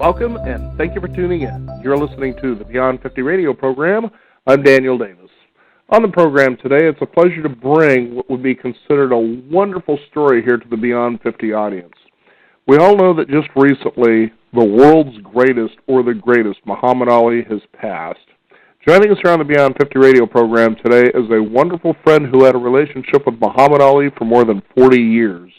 Welcome, and thank you for tuning in. You're listening to the Beyond 50 radio program. I'm Daniel Davis. On the program today, it's a pleasure to bring what would be considered a wonderful story here to the Beyond 50 audience. We all know that just recently, the world's greatest, or the greatest, Muhammad Ali has passed. Joining us here on the Beyond 50 radio program today is a wonderful friend who had a relationship with Muhammad Ali for more than 40 years.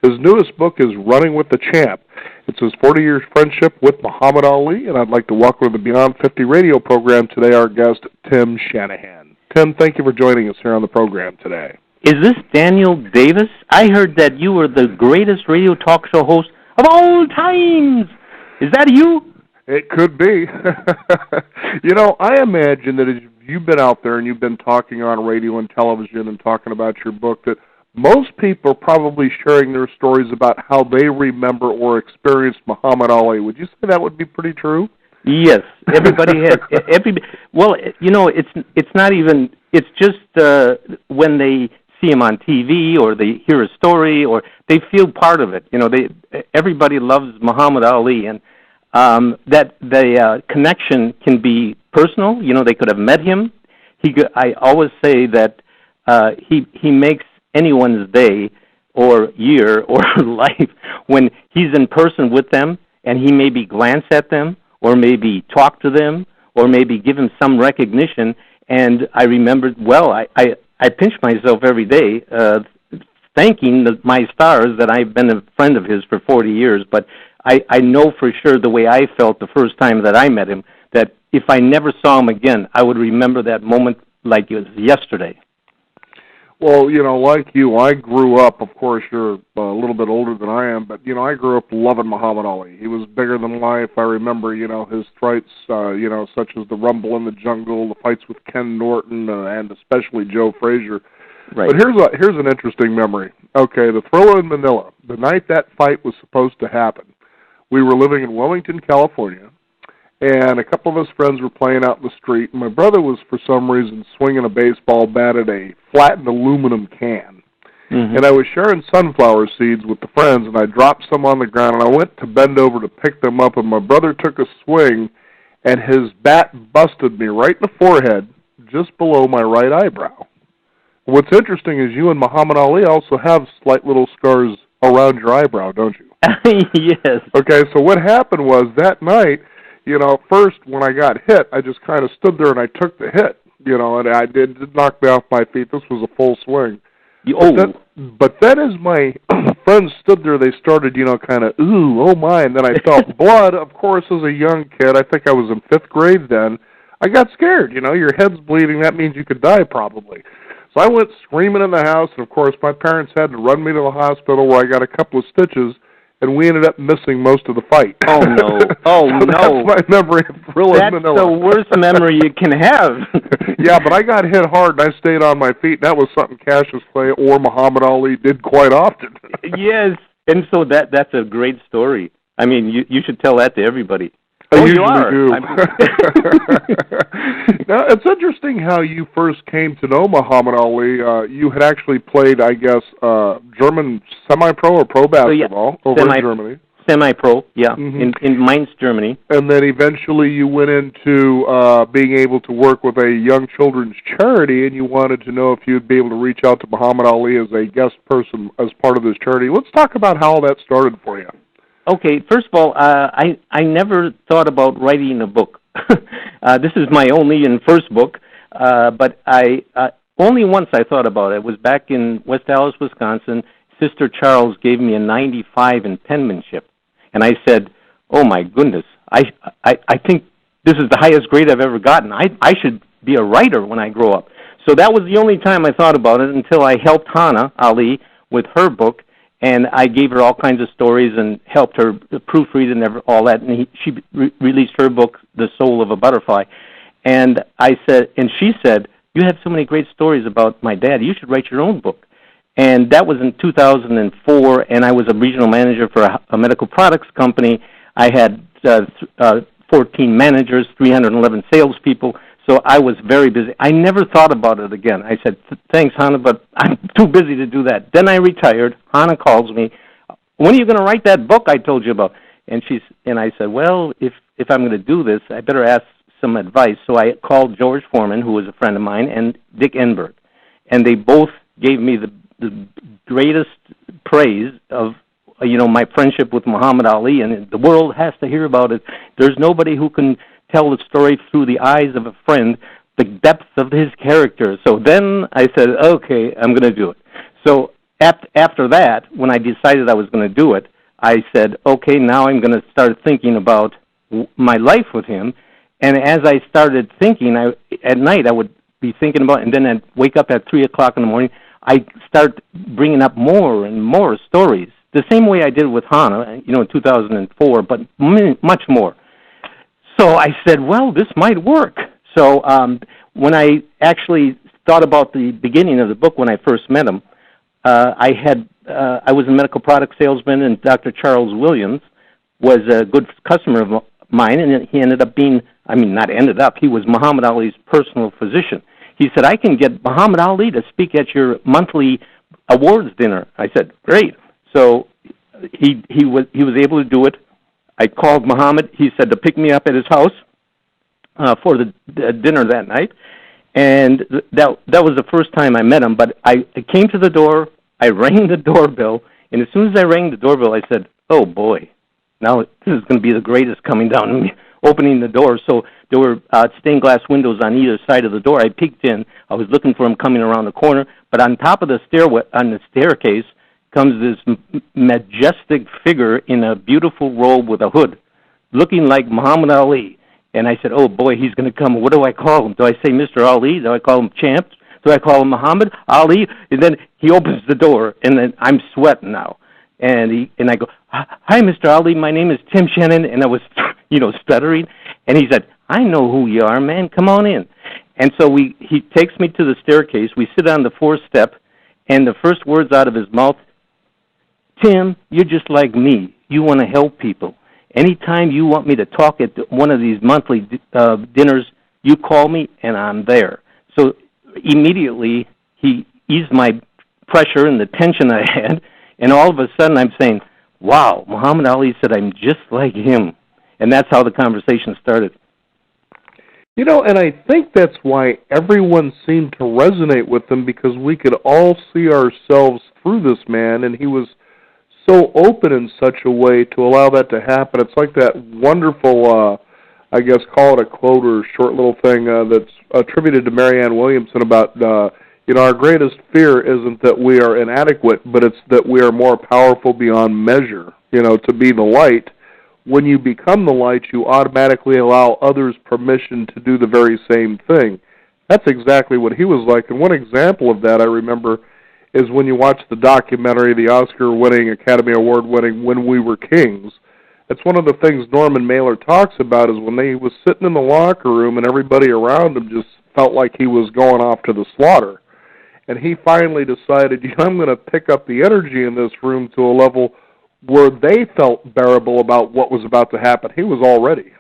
His newest book is Running with the Champ. It's his 40-year friendship with Muhammad Ali, and I'd like to welcome to the Beyond 50 radio program today our guest, Tim Shanahan. Tim, thank you for joining us here on the program today. Is this Daniel Davis? I heard that you were the greatest radio talk show host of all times. Is that you? It could be. You know, I imagine that as you've been out there and you've been talking on radio and television and talking about your book, that most people are probably sharing their stories about how they remember or experienced Muhammad Ali. Would you say that would be pretty true? Yes, everybody has. Well, you know, it's not even. It's just when they see him on TV or they hear a story or they feel part of it. You know, everybody loves Muhammad Ali, and that the connection can be personal. You know, they could have met him. I always say that he makes anyone's day or year or life when he's in person with them and he maybe glance at them or maybe talk to them or maybe give him some recognition. And I remembered, well, I pinch myself every day thanking my stars that I've been a friend of his for 40 years. But I know for sure the way I felt the first time that I met him, that if I never saw him again, I would remember that moment like it was yesterday. Well, you know, like you, I grew up, of course, you're a little bit older than I am, but, you know, I grew up loving Muhammad Ali. He was bigger than life. I remember, you know, his fights, you know, such as the Rumble in the Jungle, the fights with Ken Norton, and especially Joe Frazier. Right. But here's an interesting memory. Okay, the Thriller in Manila, the night that fight was supposed to happen, we were living in Wellington, California, and a couple of us friends were playing out in the street, and my brother was, for some reason, swinging a baseball bat at a flattened aluminum can. Mm-hmm. And I was sharing sunflower seeds with the friends, and I dropped some on the ground, and I went to bend over to pick them up, and my brother took a swing, and his bat busted me right in the forehead, just below my right eyebrow. What's interesting is you and Muhammad Ali also have slight little scars around your eyebrow, don't you? Yes. Okay, so what happened was that night, you know, first, when I got hit, I just kind of stood there and I took the hit, you know, and it did knock me off my feet. This was a full swing. But then as my friends stood there, they started, you know, kind of, ooh, oh my, and then I felt blood. Of course, as a young kid, I think I was in 5th grade then, I got scared, you know, your head's bleeding, that means you could die probably. So I went screaming in the house, and of course, my parents had to run me to the hospital where I got a couple of stitches, and we ended up missing most of the fight. Oh, no. Oh, so no. That's my memory of Thriller in Manila. That's the worst memory you can have. Yeah, but I got hit hard, and I stayed on my feet. That was something Cassius Clay or Muhammad Ali did quite often. Yes, and so that's a great story. I mean, you should tell that to everybody. I usually you are. Do. Now, it's interesting how you first came to know Muhammad Ali. You had actually played, I guess, German semi-pro or pro basketball over in Germany. Semi-pro, yeah, in Mainz, Germany. And then eventually you went into being able to work with a young children's charity, and you wanted to know if you'd be able to reach out to Muhammad Ali as a guest person as part of this charity. Let's talk about how all that started for you. Okay, first of all, I never thought about writing a book. This is my only and first book, but I only once I thought about it. It was back in West Allis, Wisconsin. Sister Charles gave me a 95 in penmanship, and I said, "Oh my goodness, I think this is the highest grade I've ever gotten. I should be a writer when I grow up." So that was the only time I thought about it until I helped Hannah Ali with her book. And I gave her all kinds of stories and helped her proofread and all that. And she released her book, The Soul of a Butterfly. And she said, "You have so many great stories about my dad. You should write your own book." And that was in 2004. And I was a regional manager for a medical products company. I had 14 managers, 311 salespeople. So I was very busy. I never thought about it again. I said, "Thanks, Hannah, but I'm too busy to do that." Then I retired. Hannah calls me, "When are you going to write that book I told you about?" And I said, well, if I'm going to do this, I better ask some advice. So I called George Foreman, who was a friend of mine, and Dick Enberg, and they both gave me the greatest praise of my friendship with Muhammad Ali, and the world has to hear about it. There's nobody who can tell the story through the eyes of a friend, the depth of his character. So then I said, okay, I'm going to do it. So after that, when I decided I was going to do it, I said, okay, now I'm going to start thinking about my life with him. And as I started thinking, at night I would be thinking about, and then I'd wake up at 3 o'clock in the morning, I start bringing up more and more stories, the same way I did with Hannah, in 2004, but much more. So I said, well, this might work. So when I actually thought about the beginning of the book when I first met him, I was a medical product salesman, and Dr. Charles Williams was a good customer of mine, and he ended up being, he was Muhammad Ali's personal physician. He said, I can get Muhammad Ali to speak at your monthly awards dinner. I said, great. So he was able to do it. I called Muhammad. He said to pick me up at his house for the dinner that night. And that was the first time I met him. But I came to the door, I rang the doorbell, and as soon as I rang the doorbell, I said, oh, boy, now this is going to be the greatest coming down to me, opening the door. So there were stained glass windows on either side of the door. I peeked in. I was looking for him coming around the corner. But on top of the staircase comes this majestic figure in a beautiful robe with a hood, looking like Muhammad Ali. And I said, oh, boy, he's going to come. What do I call him? Do I say Mr. Ali? Do I call him Champ? Do I call him Muhammad Ali? And then he opens the door, and then I'm sweating now. And I go, hi, Mr. Ali, my name is Tim Shannon. And I was, stuttering. And he said, I know who you are, man. Come on in. And so he takes me to the staircase. We sit on the fourth step, and the first words out of his mouth, Tim, you're just like me. You want to help people. Anytime you want me to talk at one of these monthly dinners, you call me, and I'm there. So immediately he eased my pressure and the tension I had, and all of a sudden I'm saying, wow, Muhammad Ali said I'm just like him. And that's how the conversation started. And I think that's why everyone seemed to resonate with him, because we could all see ourselves through this man, and he was so open in such a way to allow that to happen. It's like that wonderful, call it a quote or short little thing that's attributed to Marianne Williamson about, our greatest fear isn't that we are inadequate, but it's that we are more powerful beyond measure, to be the light. When you become the light, you automatically allow others permission to do the very same thing. That's exactly what he was like. And one example of that I remember is when you watch the documentary, the Oscar-winning, Academy Award-winning When We Were Kings. That's one of the things Norman Mailer talks about, is when he was sitting in the locker room and everybody around him just felt like he was going off to the slaughter. And he finally decided, I'm going to pick up the energy in this room to a level where they felt bearable about what was about to happen. He was all ready.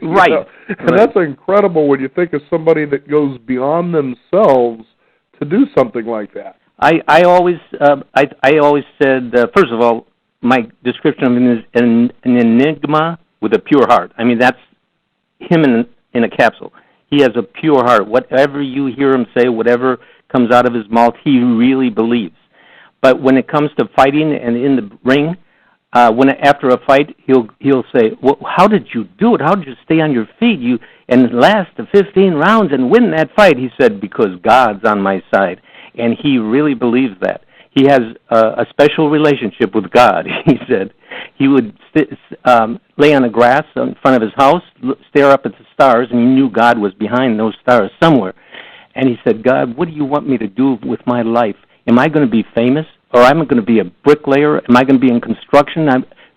Right. And that's incredible when you think of somebody that goes beyond themselves to do something like that. I always said, first of all, my description of him is an enigma with a pure heart. That's him in a capsule. He has a pure heart. Whatever you hear him say, whatever comes out of his mouth, he really believes. But when it comes to fighting and in the ring, after a fight, he'll say, well, how did you do it? How did you stay on your feet and last the 15 rounds and win that fight? He said, because God's on my side. And he really believes that. He has a special relationship with God, he said. He would lay on the grass in front of his house, stare up at the stars, and he knew God was behind those stars somewhere. And he said, God, what do you want me to do with my life? Am I going to be famous? Or am I going to be a bricklayer? Am I going to be in construction?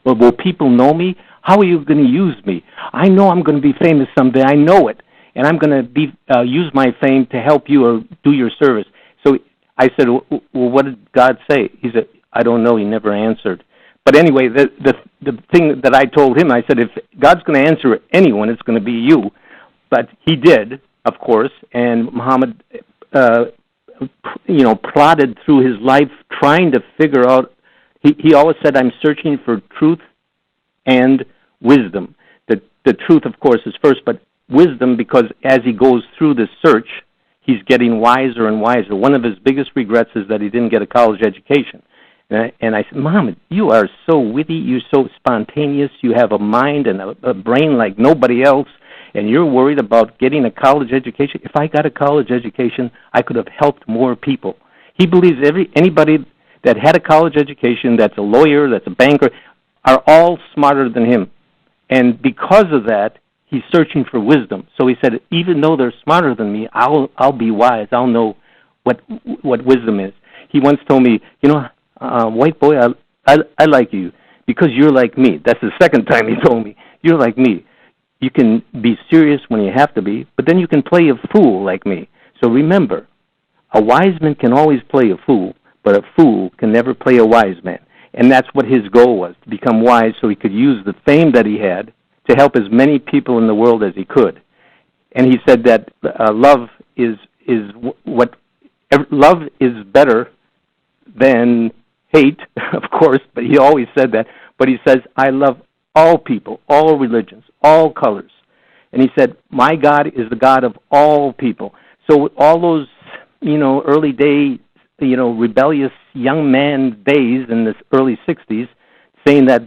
Will people know me? How are you going to use me? I know I'm going to be famous someday. I know it. And I'm going to use my fame to help you or do your service. So I said, well, what did God say? He said, I don't know. He never answered. But anyway, the thing that I told him, I said, if God's going to answer anyone, it's going to be you. But he did, of course, and Muhammad, plodded through his life trying to figure out. He always said, I'm searching for truth, and wisdom. The truth, of course, is first, but wisdom, because as he goes through this search, he's getting wiser and wiser. One of his biggest regrets is that he didn't get a college education. And I said, Mom, you are so witty, you're so spontaneous, you have a mind and a brain like nobody else, and you're worried about getting a college education. If I got a college education, I could have helped more people. He believes anybody that had a college education, that's a lawyer, that's a banker, are all smarter than him. And because of that, he's searching for wisdom. So he said, even though they're smarter than me, I'll be wise. I'll know what wisdom is. He once told me, white boy, I like you because you're like me. That's the second time he told me, you're like me. You can be serious when you have to be, but then you can play a fool like me. So remember, a wise man can always play a fool, but a fool can never play a wise man. And that's what his goal was, to become wise so he could use the fame that he had to help as many people in the world as he could. And he said that love is better than hate, of course, but he always said that. But he says, I love all people, all religions, all colors. And he said, my God is the God of all people. So all those, early day, rebellious young man days in the early 60s, saying that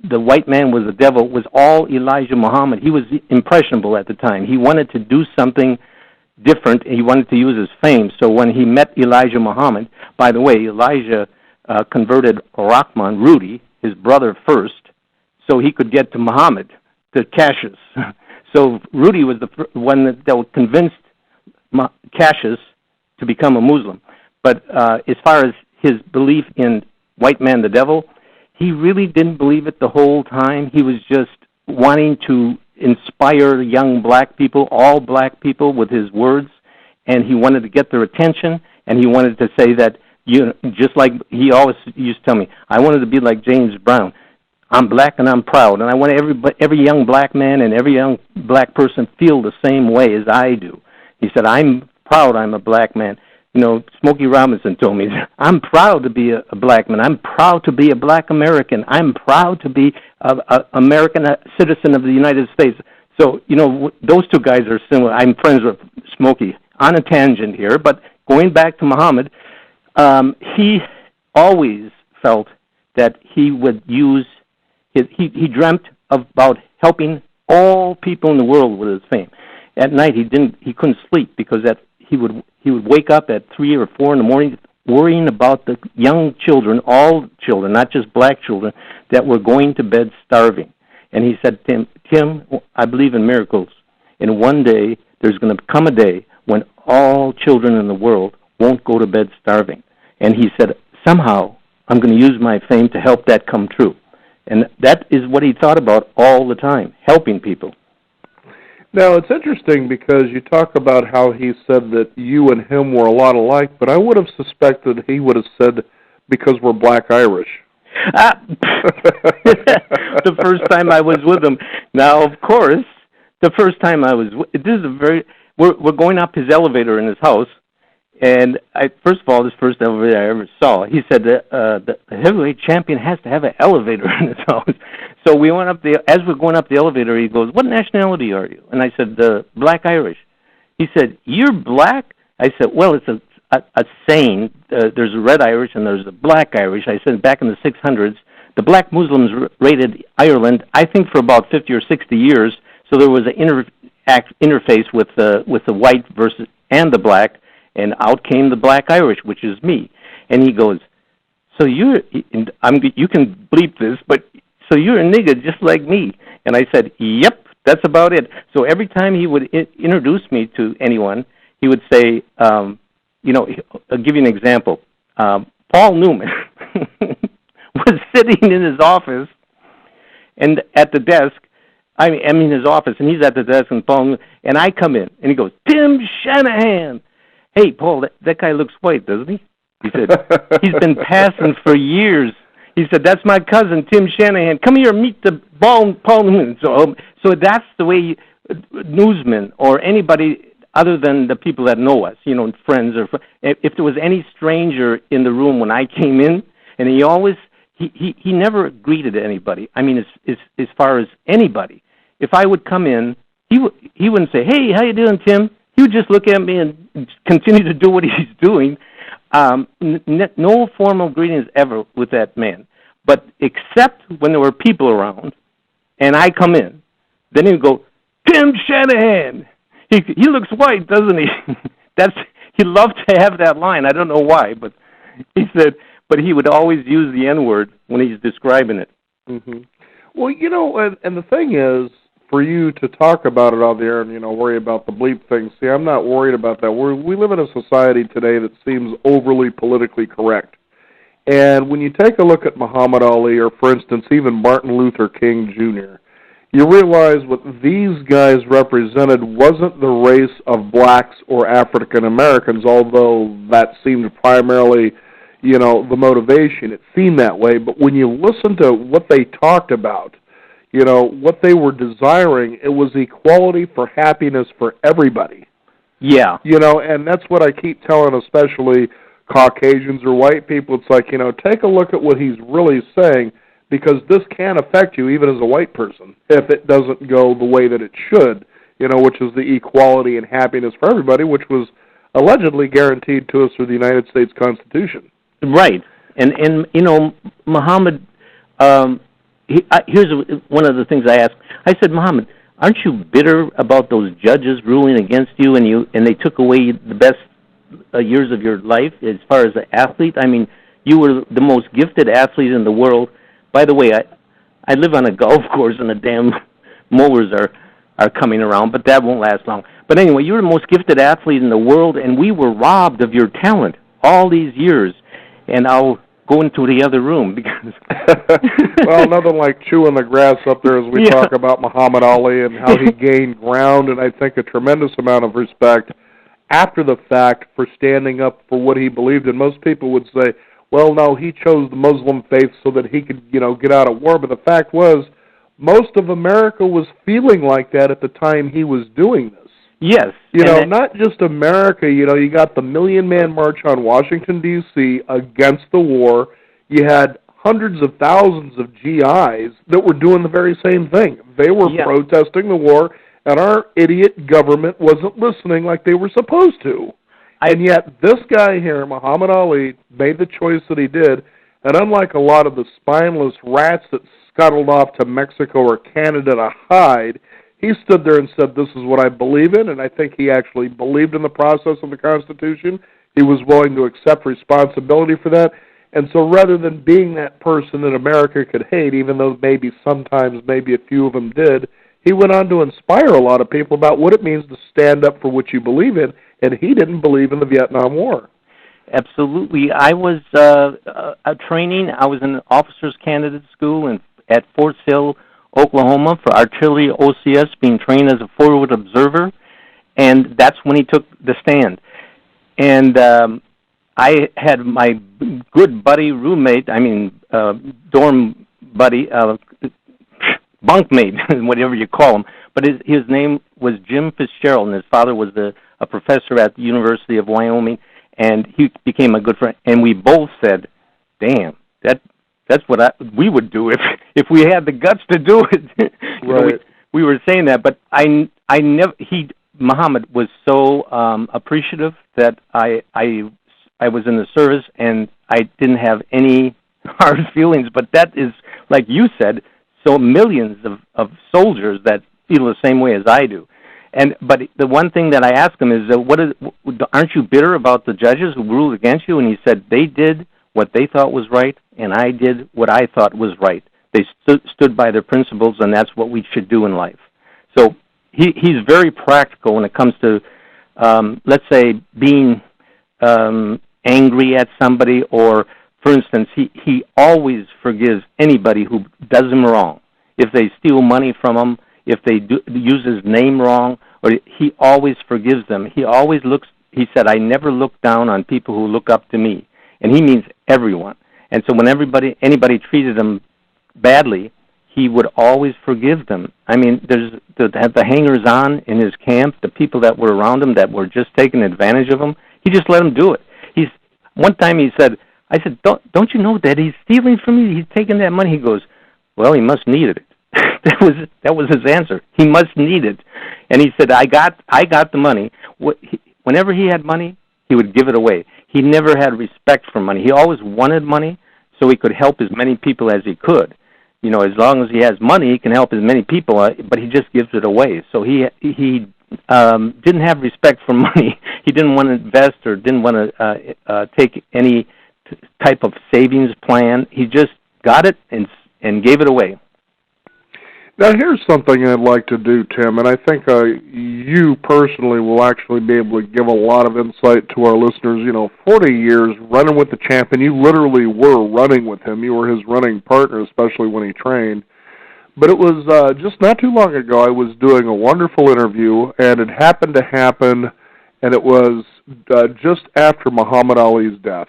the white man was the devil, was all Elijah Muhammad. He was impressionable at the time. He wanted to do something different. He wanted to use his fame. So when he met Elijah Muhammad, by the way, Elijah converted Rahman, Rudy, his brother, first, so he could get to Muhammad, to Cassius. So Rudy was the one that convinced Cassius to become a Muslim. But as far as his belief in white man the devil, he really didn't believe it the whole time. He was just wanting to inspire young black people, all black people, with his words, and he wanted to get their attention, and he wanted to say that, just like he always used to tell me, I wanted to be like James Brown. I'm black and I'm proud, and I want every young black man and every young black person feel the same way as I do. He said, I'm proud I'm a black man. Smokey Robinson told me, I'm proud to be a black man. I'm proud to be a black American. I'm proud to be an American citizen of the United States. So, those two guys are similar. I'm friends with Smokey. On a tangent here, but going back to Muhammad, he always felt that he would use he dreamt about helping all people in the world with his fame. At night, he couldn't sleep because he would wake up at 3 or 4 in the morning worrying about the young children, all children, not just black children, that were going to bed starving. And he said, Tim, I believe in miracles, and one day there's going to come a day when all children in the world won't go to bed starving. And he said, somehow I'm going to use my fame to help that come true. And that is what he thought about all the time, helping people. Now, it's interesting because you talk about how he said that you and him were a lot alike, but I would have suspected he would have said because we're black Irish. The first time I was with him. Now, of course, the first time I was, we're going up his elevator in his house, and first of all, this first elevator I ever saw, he said the heavyweight champion has to have an elevator in his house. So we went up as we're going up the elevator, he goes, what nationality are you? And I said, black Irish. He said, you're black? I said, well, it's a saying. There's a red Irish and there's a black Irish. I said, back in the 600s, the black Muslims raided Ireland, I think, for about 50 or 60 years. So there was an interface with the white versus and the black, and out came the black Irish, which is me. And he goes, so you can bleep this, but so you're a nigga just like me. And I said, yep, that's about it. So every time he would introduce me to anyone, he would say, I'll give you an example. Paul Newman was sitting in his office and at the desk, I'm in his office, and he's at the desk, and I come in, and he goes, Tim Shanahan. Hey, Paul, that guy looks white, doesn't he? He said, he's been passing for years. He said, that's my cousin, Tim Shanahan. Come here, meet the Paul Newman. So that's the way newsmen or anybody other than the people that know us, friends, or if there was any stranger in the room when I came in, and he always he never greeted anybody. I mean, as far as anybody. If I would come in, he wouldn't say, "Hey, how you doing, Tim?" He would just look at me and continue to do what he's doing. No formal greetings ever with that man. But except when there were people around, and I come in, then he would go, "Tim Shanahan." He looks white, doesn't he? He loved to have that line. I don't know why, but he said, but he would always use the N-word when he's describing it. Mm-hmm. Well, and the thing is, for you to talk about it on the air and, worry about the bleep thing, see, I'm not worried about that. We live in a society today that seems overly politically correct. And when you take a look at Muhammad Ali, or, for instance, even Martin Luther King Jr., you realize what these guys represented wasn't the race of blacks or African Americans, although that seemed primarily, the motivation. It seemed that way. But when you listen to what they talked about, what they were desiring, it was equality for happiness for everybody. Yeah. And that's what I keep telling, especially Caucasians or white people. It's like, take a look at what he's really saying, because this can affect you even as a white person if it doesn't go the way that it should, which is the equality and happiness for everybody, which was allegedly guaranteed to us through the United States Constitution. Right. And Muhammad, here's one of the things I asked. I said, Muhammad, aren't you bitter about those judges ruling against you, and they took away the best years of your life as far as an athlete? I mean, you were the most gifted athlete in the world. By the way, I live on a golf course, and the damn mowers are coming around, but that won't last long. But anyway, you're the most gifted athlete in the world, and we were robbed of your talent all these years. And I'll go into the other room because... Well, nothing like chewing the grass up there as we talk about Muhammad Ali and how he gained ground, and I think a tremendous amount of respect after the fact for standing up for what he believed in. Most people would say, well, no, he chose the Muslim faith so that he could, get out of war. But the fact was, most of America was feeling like that at the time he was doing this. Yes. Not just America. You got the Million Man March on Washington, D.C. against the war. You had hundreds of thousands of GIs that were doing the very same thing. They were protesting the war, and our idiot government wasn't listening like they were supposed to. And yet this guy here, Muhammad Ali, made the choice that he did, and unlike a lot of the spineless rats that scuttled off to Mexico or Canada to hide, he stood there and said, this is what I believe in, and I think he actually believed in the process of the Constitution. He was willing to accept responsibility for that. And so rather than being that person that America could hate, even though maybe sometimes maybe a few of them did, he went on to inspire a lot of people about what it means to stand up for what you believe in, and he didn't believe in the Vietnam War. Absolutely. I was training. I was in an officer's candidate school at Fort Sill, Oklahoma, for artillery OCS, being trained as a forward observer, and that's when he took the stand. And I had my good buddy, roommate, dorm buddy, bunkmate, whatever you call him, but his name was Jim Fitzgerald, and his father was a professor at the University of Wyoming, and he became a good friend. And we both said, damn, that's what we would do if we had the guts to do it. Right. We were saying that, but Muhammad was so appreciative that I was in the service, and I didn't have any hard feelings. But that is, like you said, so millions of soldiers that feel the same way as I do. But the one thing that I asked him is, aren't you bitter about the judges who ruled against you? And he said, they did what they thought was right, and I did what I thought was right. They stood by their principles, and that's what we should do in life. So he's very practical when it comes to, let's say, being angry at somebody, or, for instance, he always forgives anybody who does him wrong. If they steal money from him, if they use his name wrong, or he always forgives them. He said, I never look down on people who look up to me. And he means everyone. And so when anybody treated him badly, he would always forgive them. I mean, there's the hangers-on in his camp, the people that were around him that were just taking advantage of him. He just let them do it. One time he said, I said, don't you know that he's stealing from me? He's taking that money. He goes, well, he must need it. that was his answer. He must need it. And he said, I got the money. Whenever he had money, he would give it away. He never had respect for money. He always wanted money so he could help as many people as he could. You know, as long as he has money, he can help as many people, but he just gives it away. So he didn't have respect for money. He didn't want to invest or didn't want to take any type of savings plan. He just got it and gave it away. Now, here's something I'd like to do, Tim, and I think you personally will actually be able to give a lot of insight to our listeners. 40 years running with the champ, and you literally were running with him. You were his running partner, especially when he trained. But it was just not too long ago, I was doing a wonderful interview, and it happened to happen, and it was just after Muhammad Ali's death.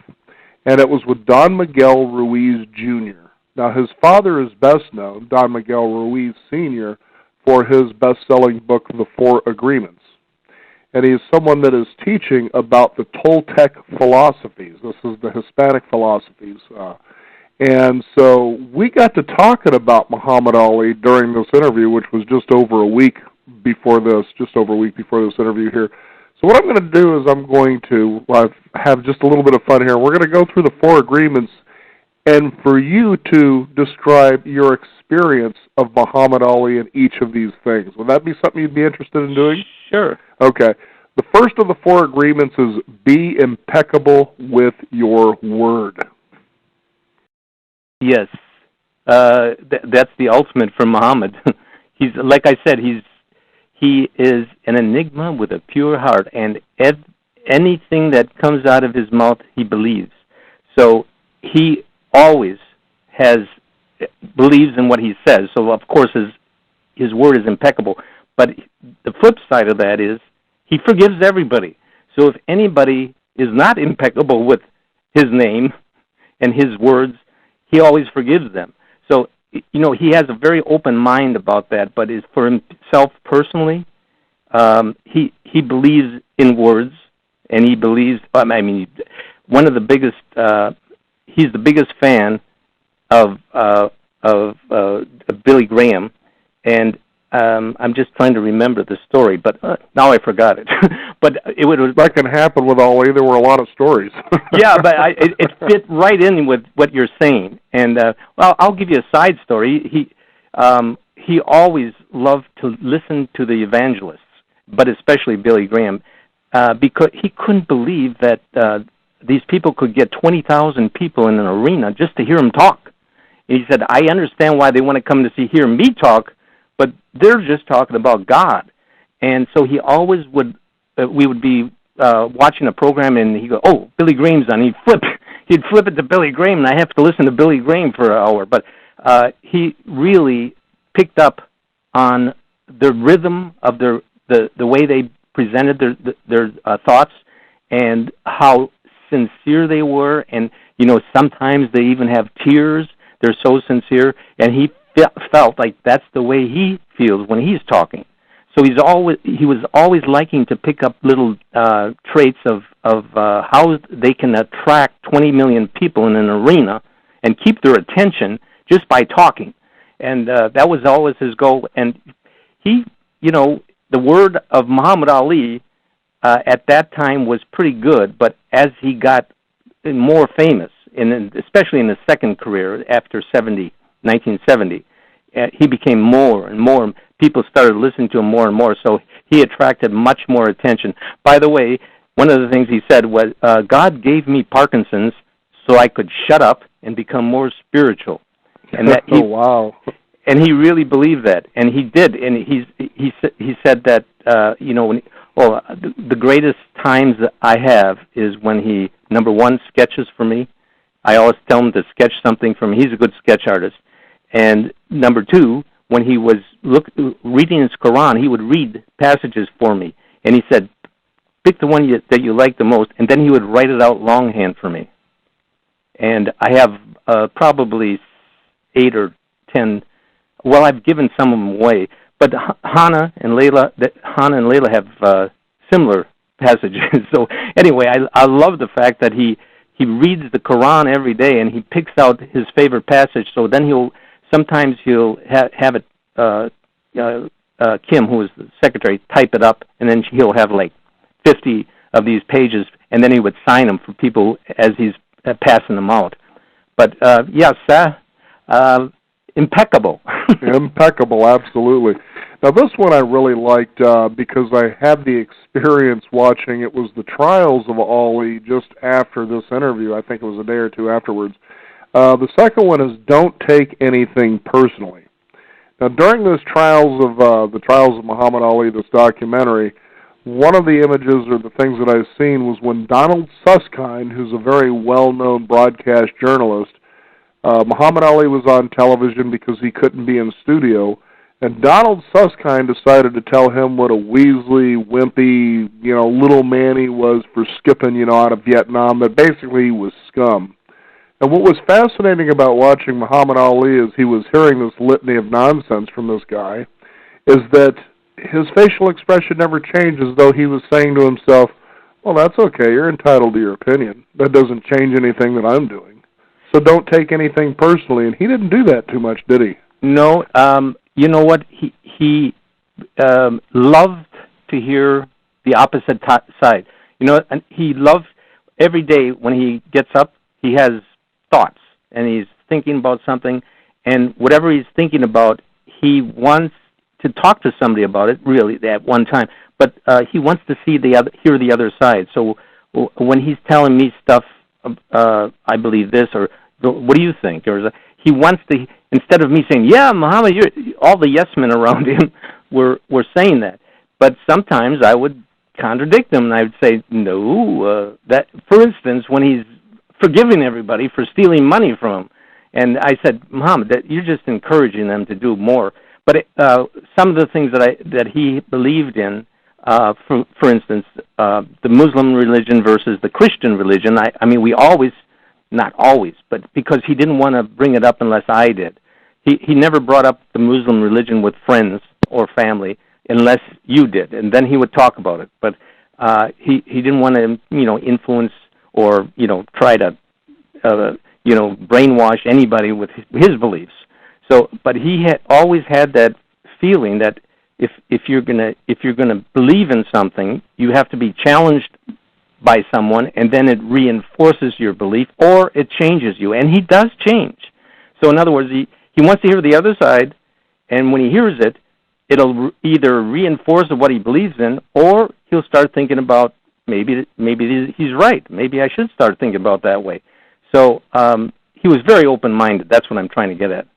And it was with Don Miguel Ruiz, Jr. Now, his father is best known, Don Miguel Ruiz Sr., for his best-selling book, The Four Agreements. And he is someone that is teaching about the Toltec philosophies. This is the Hispanic philosophies. And so we got to talking about Muhammad Ali during this interview, which was just over a week before this interview here. So what I'm going to do is I'm going to have just a little bit of fun here. We're going to go through the Four Agreements, and for you to describe your experience of Muhammad Ali in each of these things. Would that be something you'd be interested in doing? Sure. Okay. The first of the Four Agreements is be impeccable with your word. Yes. That's the ultimate for Muhammad. He's, like I said, he is an enigma with a pure heart, and anything that comes out of his mouth, he believes. So he always believes in what he says. So of course his word is impeccable. But the flip side of that is he forgives everybody. So if anybody is not impeccable with his name and his words, he always forgives them. So he has a very open mind about that. But for himself personally, he believes in words, and he believes. One of the biggest. He's the biggest fan of Billy Graham, and I'm just trying to remember the story, but now I forgot it. But it would that can happen with Ali. There were a lot of stories. Yeah, but it fit right in with what you're saying. And I'll give you a side story. He always loved to listen to the evangelists, but especially Billy Graham, because he couldn't believe that these people could get 20,000 people in an arena just to hear him talk. And he said, I understand why they want to come to hear me talk, but they're just talking about God. And so he always we would be watching a program, and he'd go, oh, Billy Graham's on. He'd flip it to Billy Graham, and I have to listen to Billy Graham for an hour. But he really picked up on the rhythm of the way they presented their thoughts, and how sincere they were. And sometimes they even have tears. They're so sincere, and he felt like that's the way he feels when he's talking. So he was always liking to pick up little traits of how they can attract 20 million people in an arena and keep their attention just by talking. And that was always his goal. And he, the word of Muhammad Ali at that time was pretty good, but as he got more famous, especially in his second career after 1970, he became more and more. People started listening to him more and more, so he attracted much more attention. By the way, one of the things he said was, God gave me Parkinson's so I could shut up and become more spiritual. And that oh, wow. And he really believed that, and he did. And he said that, the greatest times that I have is when he, number one, sketches for me. I always tell him to sketch something for me. He's a good sketch artist. And number two, when he was reading his Quran, he would read passages for me. And he said, pick the one that you like the most, and then he would write it out longhand for me. And I have probably 8 or 10. Well, I've given some of them away. But Hannah and Layla have similar passages. So anyway, I love the fact that he he reads the Quran every day, and he picks out his favorite passage. So then he'll have it. Kim, who is the secretary, type it up, and then he'll have like 50 of these pages, and then he would sign them for people as he's passing them out. But yes, impeccable. Impeccable, absolutely. Now, this one I really liked because I had the experience watching. It was the trials of Ali just after this interview. I think it was a day or two afterwards. The second one is don't take anything personally. Now, during the trials of Muhammad Ali, this documentary, one of the images or the things that I've seen was when Donald Susskind, who's a very well-known broadcast journalist, Muhammad Ali was on television because he couldn't be in studio, and Donald Susskind decided to tell him what a weaselly, wimpy, little man he was for skipping, out of Vietnam, that basically he was scum. And what was fascinating about watching Muhammad Ali as he was hearing this litany of nonsense from this guy is that his facial expression never changed, as though he was saying to himself, well, that's okay, you're entitled to your opinion. That doesn't change anything that I'm doing. So don't take anything personally. And he didn't do that too much, did he? No. You know what? He loved to hear the opposite side. And he loved every day when he gets up, he has thoughts, and he's thinking about something, and whatever he's thinking about, he wants to talk to somebody about it, really, at one time, but he wants to hear the other side. So when he's telling me stuff, I believe this, or what do you think? Or he wants to, instead of me saying, yeah, Muhammad, all the yes men around him were saying that. But sometimes I would contradict them, and I would say, no, that, for instance, when he's forgiving everybody for stealing money from him. And I said, Muhammad, that you're just encouraging them to do more. But some of the things that he believed in, for instance, the Muslim religion versus the Christian religion, I mean, we always, not always, but because he didn't want to bring it up unless I did. He never brought up the Muslim religion with friends or family unless you did, and then he would talk about it. But he didn't want to, influence or, try to, brainwash anybody with his beliefs. So, but he had always had that feeling that if you're gonna believe in something, you have to be challenged by someone, and then it reinforces your belief, or it changes you, and he does change. So, in other words, he wants to hear the other side, and when he hears it, it'll either reinforce what he believes in, or he'll start thinking about maybe he's right. Maybe I should start thinking about that way. So he was very open-minded. That's what I'm trying to get at.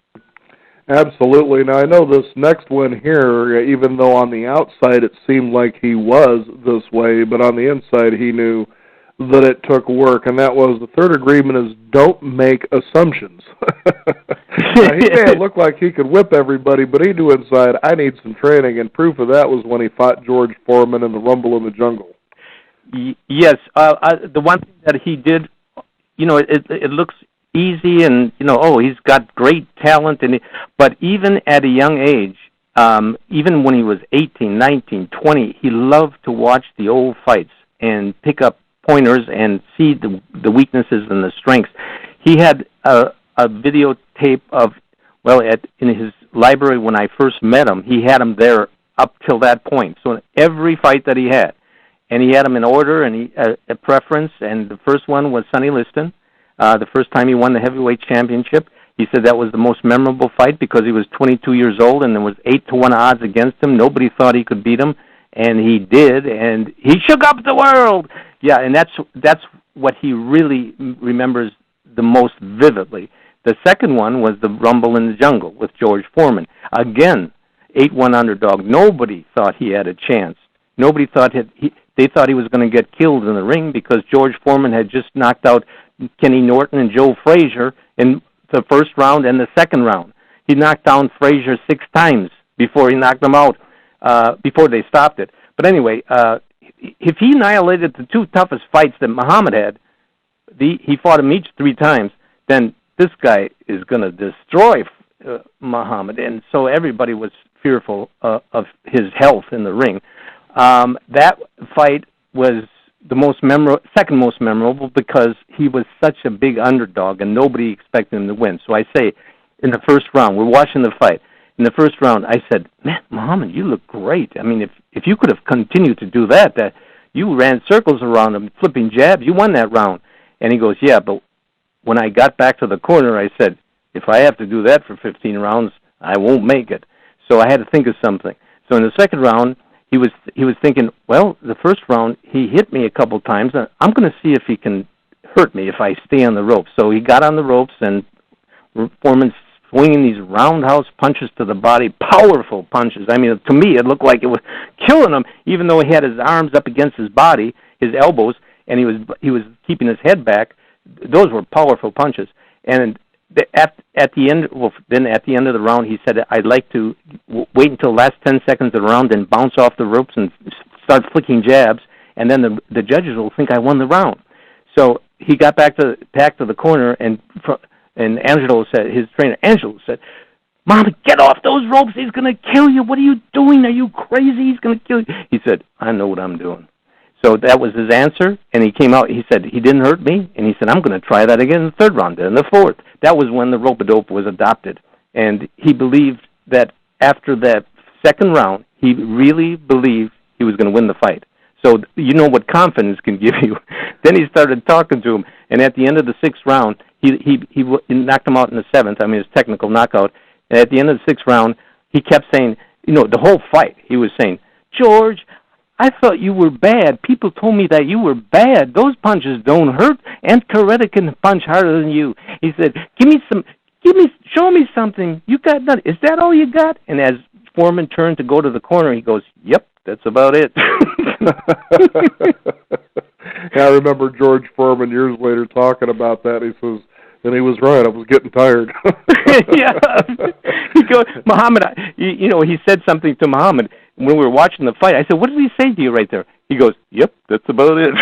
Absolutely. Now, I know this next one here, even though on the outside it seemed like he was this way, but on the inside he knew that it took work, and that was the third agreement is don't make assumptions. Now, he may have looked like he could whip everybody, but he knew inside, I need some training, and proof of that was when he fought George Foreman in the Rumble in the Jungle. Yes. The one thing that he did, it looks easy, and he's got great talent, but even at a young age, even when he was 18, 19, 20, he loved to watch the old fights and pick up pointers and see the weaknesses and the strengths. He had a videotape of, in his library when I first met him, he had him there up till that point. So in every fight that he had, and he had them in order and a preference, and the first one was Sonny Liston. The first time he won the heavyweight championship, he said that was the most memorable fight because he was 22 years old and there was 8-1 odds against him. Nobody thought he could beat him, and he did, and he shook up the world. Yeah, and that's what he really remembers the most vividly. The second one was the Rumble in the Jungle with George Foreman. Again, 8-1 underdog. Nobody thought he had a chance. Nobody thought they thought he was going to get killed in the ring because George Foreman had just knocked out Kenny Norton and Joe Frazier in the first round and the second round. He knocked down Frazier 6 times before he knocked him out, before they stopped it. But anyway, if he annihilated the 2 toughest fights that Muhammad had, he fought him each 3 times, then this guy is going to destroy Muhammad. And so everybody was fearful of his health in the ring. That fight was second most memorable because he was such a big underdog and nobody expected him to win. So I say, in the first round, we're watching the fight. In the first round, I said, "Man, Muhammad, you look great. I mean, if you could have continued to do that you ran circles around him, flipping jabs, you won that round." And he goes, "Yeah, but when I got back to the corner, I said, if I have to do that for 15 rounds, I won't make it." So I had to think of something. So in the second round, he was thinking, well, the first round, he hit me a couple times. I'm going to see if he can hurt me if I stay on the ropes. So he got on the ropes, and Foreman's swinging these roundhouse punches to the body, powerful punches. I mean, to me, it looked like it was killing him, even though he had his arms up against his body, his elbows, and he was keeping his head back. Those were powerful punches. And at the end of the round, he said, "I'd like to wait until the last 10 seconds of the round and bounce off the ropes and start flicking jabs, and then the judges will think I won the round." So he got back to the corner, and Angelo said, his trainer, Angelo said, "Mama, get off those ropes. He's going to kill you. What are you doing? Are you crazy? He's going to kill you." He said, "I know what I'm doing." So that was his answer, and he came out. He said, he didn't hurt me, and he said, "I'm going to try that again in the third round, and the fourth." That was when the rope-a-dope was adopted, and he believed that after that second round, he really believed he was going to win the fight. So you know what confidence can give you. Then he started talking to him, and at the end of the sixth round, he knocked him out in the seventh. I mean, his technical knockout. And at the end of the sixth round, he kept saying, the whole fight, he was saying, "George, I thought you were bad. People told me that you were bad. Those punches don't hurt. And Coretta can punch harder than you." He said, show me something. You got nothing. Is that all you got?" And as Foreman turned to go to the corner, he goes, "Yep, that's about it." Yeah, I remember George Foreman years later talking about that. He says, and he was right, I was getting tired. Yeah. He goes, "Muhammad," he said something to Muhammad when we were watching the fight. I said, "What did he say to you right there?" He goes, "Yep, that's about it."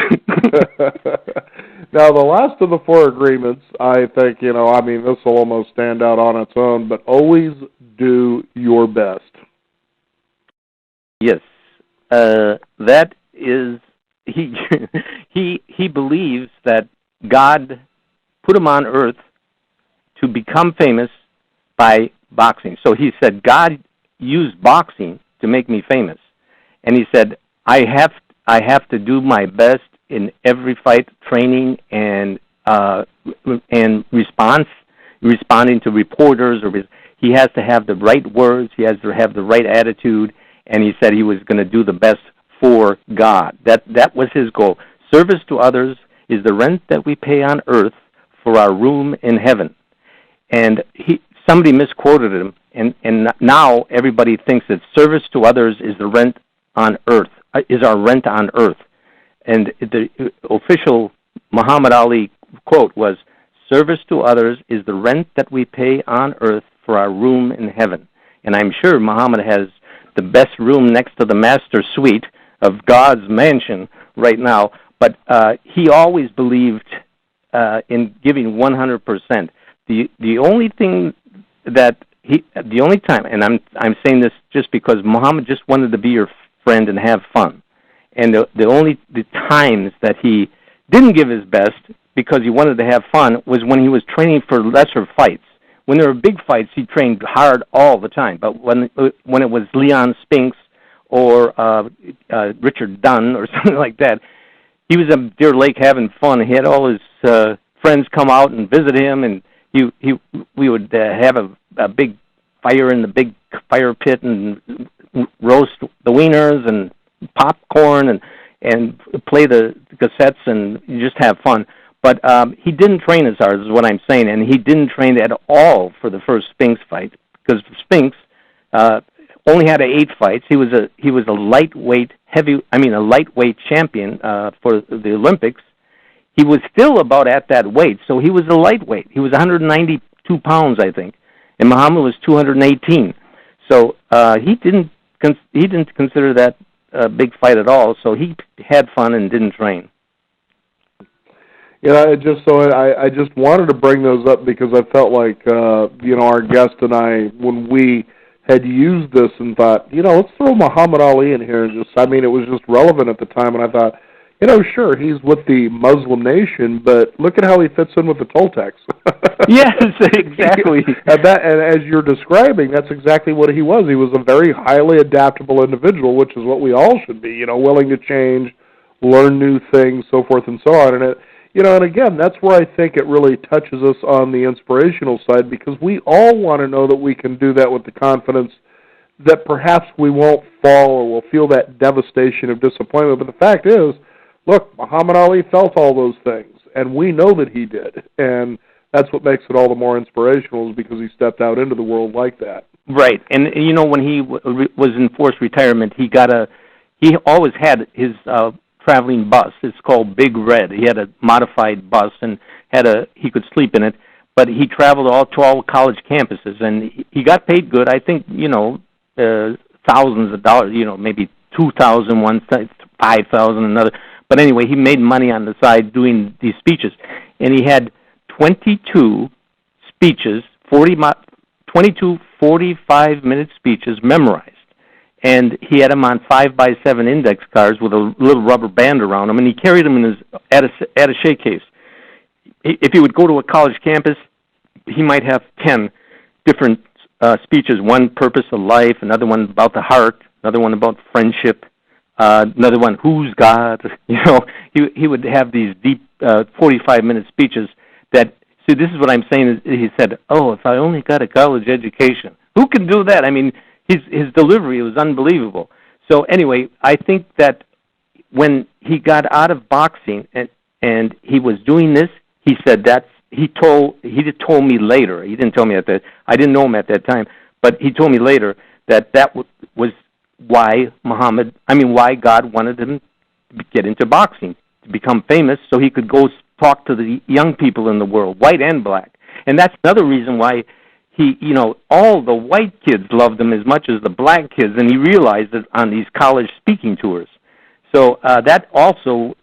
Now, the last of the four agreements, I think, this will almost stand out on its own, but always do your best. Yes. That is, he believes that God put him on earth to become famous by boxing. So he said, God used boxing to make me famous. And he said, I have to do my best in every fight, training and responding to reporters. He has to have the right words. He has to have the right attitude. And he said he was going to do the best for God. That was his goal. Service to others is the rent that we pay on earth for our room in heaven. And somebody misquoted him, and now everybody thinks that service to others is the rent on earth, is our rent on earth. And the official Muhammad Ali quote was, "Service to others is the rent that we pay on earth for our room in heaven." And I'm sure Muhammad has the best room next to the master suite of God's mansion right now, but he always believed in giving 100%. The only thing that the only time, and I'm saying this just because Muhammad just wanted to be your friend and have fun, and the times that he didn't give his best because he wanted to have fun was when he was training for lesser fights. When there were big fights, he trained hard all the time. But when it was Leon Spinks or Richard Dunn or something like that, he was at Deer Lake having fun. He had all his friends come out and visit him, and we would have a big fire in the big fire pit and roast the wieners and popcorn and play the cassettes and just have fun. But he didn't train as hard, is what I'm saying, and he didn't train at all for the first Spinks fight because Spinks only had 8 fights. He was a lightweight champion for the Olympics. He was still about at that weight, so he was a lightweight. He was 192 pounds, I think, and Muhammad was 218. So he didn't consider that a big fight at all. So he had fun and didn't train. I just wanted to bring those up because I felt like our guest and I, when we had used this and thought, let's throw Muhammad Ali in here and it was just relevant at the time, and I thought, Sure, he's with the Muslim nation, but look at how he fits in with the Toltecs. Yes, exactly. And as you're describing, that's exactly what he was. He was a very highly adaptable individual, which is what we all should be, willing to change, learn new things, so forth and so on. And again, that's where I think it really touches us on the inspirational side, because we all want to know that we can do that with the confidence that perhaps we won't fall or we'll feel that devastation of disappointment. But the fact is, look, Muhammad Ali felt all those things, and we know that he did. And that's what makes it all the more inspirational, is because he stepped out into the world like that. Right. And, when he was in forced retirement, he always had his traveling bus. It's called Big Red. He had a modified bus and he could sleep in it. But he traveled to all college campuses, and he got paid good. I think, thousands of dollars, maybe $2,000 one side, $5,000 another. But anyway, he made money on the side doing these speeches. And he had 22 speeches, 22 45-minute speeches memorized. And he had them on 5x7 index cards with a little rubber band around them, and he carried them at a shake case. If he would go to a college campus, he might have 10 different speeches, one purpose of life, another one about the heart, another one about friendship, another one, who's God? He would have these deep 45-minute speeches that, see, this is what I'm saying, he said, if I only got a college education. Who can do that? I mean, his delivery was unbelievable. So anyway, I think that when he got out of boxing and he was doing this, he said he told me later. He didn't tell me I didn't know him at that time, but he told me later that was why why God wanted him to get into boxing, to become famous, so he could go talk to the young people in the world, white and black. And that's another reason why all the white kids loved him as much as the black kids, and he realized it on these college speaking tours. So that also,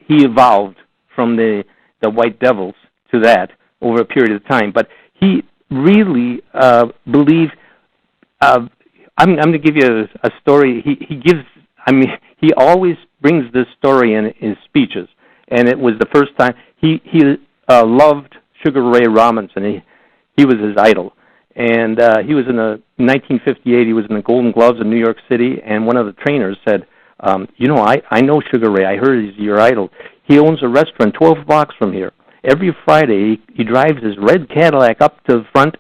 he evolved from the White Devils to that over a period of time. But he really believed, I'm going to give you a story. He always brings this story in his speeches, and it was the first time he loved Sugar Ray Robinson. He was his idol. And he was in 1958, he was in the Golden Gloves in New York City, and one of the trainers said, I know Sugar Ray. I heard he's your idol. He owns a restaurant 12 blocks from here. Every Friday, he drives his red Cadillac up to the front,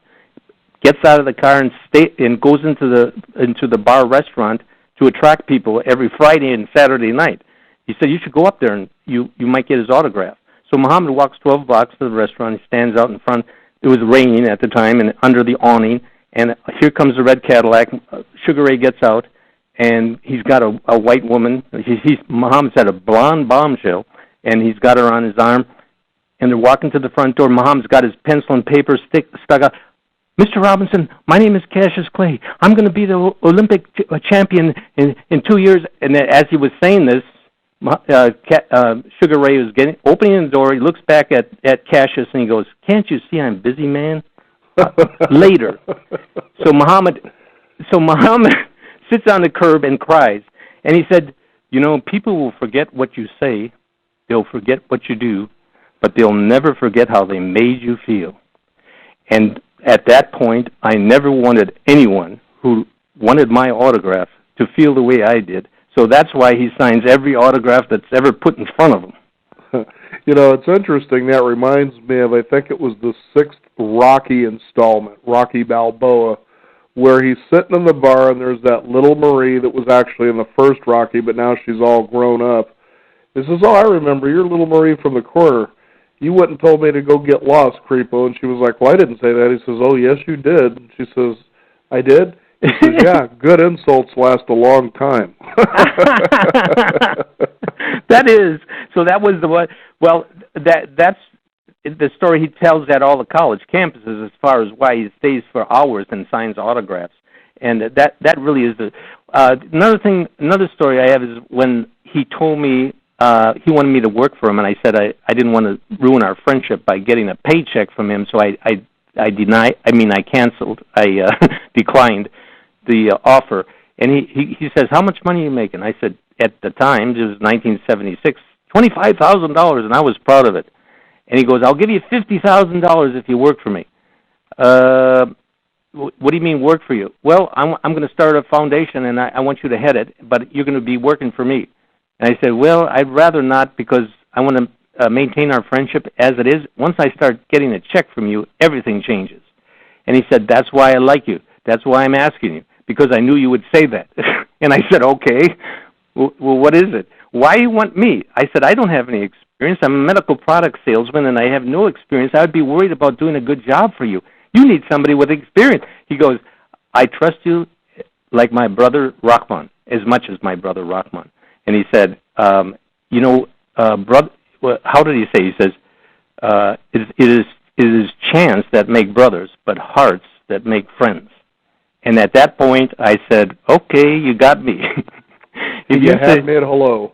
gets out of the car and goes into the bar restaurant to attract people every Friday and Saturday night. He said, you should go up there and you might get his autograph. So Muhammad walks 12 blocks to the restaurant. He stands out in front. It was raining at the time, and under the awning, and here comes the red Cadillac. Sugar Ray gets out, and he's got a white woman. Muhammad's had a blonde bombshell, and he's got her on his arm, and they're walking to the front door. Muhammad's got his pencil and paper stuck out. Mr. Robinson, my name is Cassius Clay. I'm going to be the Olympic champion in 2 years. And as he was saying this, Sugar Ray was opening the door. He looks back at Cassius and he goes, "Can't you see I'm busy, man?" Later, so Muhammad sits on the curb and cries, and he said, people will forget what you say, they'll forget what you do, but they'll never forget how they made you feel. And at that point, I never wanted anyone who wanted my autograph to feel the way I did. So that's why he signs every autograph that's ever put in front of him. It's interesting. That reminds me of, I think it was the 6th Rocky installment, Rocky Balboa, where he's sitting in the bar and there's that little Marie that was actually in the first Rocky, but now she's all grown up. He says, I remember, you're little Marie from the corner. You wouldn't told me to go get lost, creepo. And she was like, well, I didn't say that. He says, oh, yes, you did. And she says, I did? He says, yeah, good insults last a long time. That was the one. Well, that's the story he tells at all the college campuses as far as why he stays for hours and signs autographs. And that really is another story I have is when he told me he wanted me to work for him, and I said I didn't want to ruin our friendship by getting a paycheck from him, so I canceled. I declined the offer. And he says, how much money are you making? I said, at the time, it was 1976, $25,000, and I was proud of it. And he goes, I'll give you $50,000 if you work for me. What do you mean work for you? Well, I'm going to start a foundation, and I want you to head it, but you're going to be working for me. And I said, well, I'd rather not, because I want to maintain our friendship as it is. Once I start getting a check from you, everything changes. And he said, that's why I like you. That's why I'm asking you, because I knew you would say that. And I said, okay, well, what is it? Why you want me? I said, I don't have any experience. I'm a medical product salesman, and I have no experience. I would be worried about doing a good job for you. You need somebody with experience. He goes, I trust you like my brother Rahman, as much as my brother Rahman. And he said, brother, how did he say? He says, it is chance that make brothers, but hearts that make friends. And at that point, I said, okay, you got me. You had me at hello.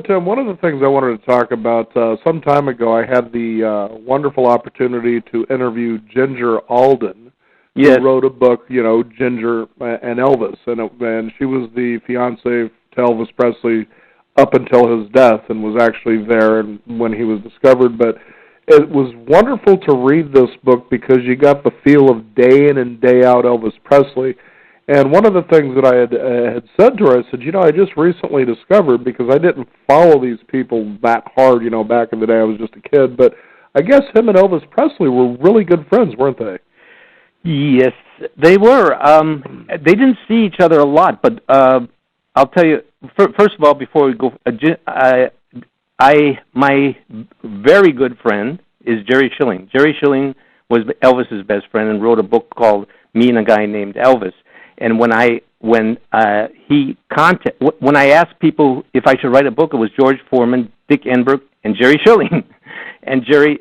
Tim, one of the things I wanted to talk about, some time ago, I had the wonderful opportunity to interview Ginger Alden, yes, who wrote a book, Ginger and Elvis, and she was the fiancée to Elvis Presley up until his death, and was actually there when he was discovered. But it was wonderful to read this book because you got the feel of day in and day out Elvis Presley. And one of the things that I had said to her, I said, I just recently discovered, because I didn't follow these people that hard, back in the day. I was just a kid. But I guess him and Elvis Presley were really good friends, weren't they? Yes, they were. They didn't see each other a lot, but I'll tell you, first of all, before we go, my very good friend is Jerry Schilling. Jerry Schilling was Elvis's best friend and wrote a book called Me and a Guy Named Elvis. And when I asked people if I should write a book, it was George Foreman, Dick Enberg, and Jerry Schilling. And Jerry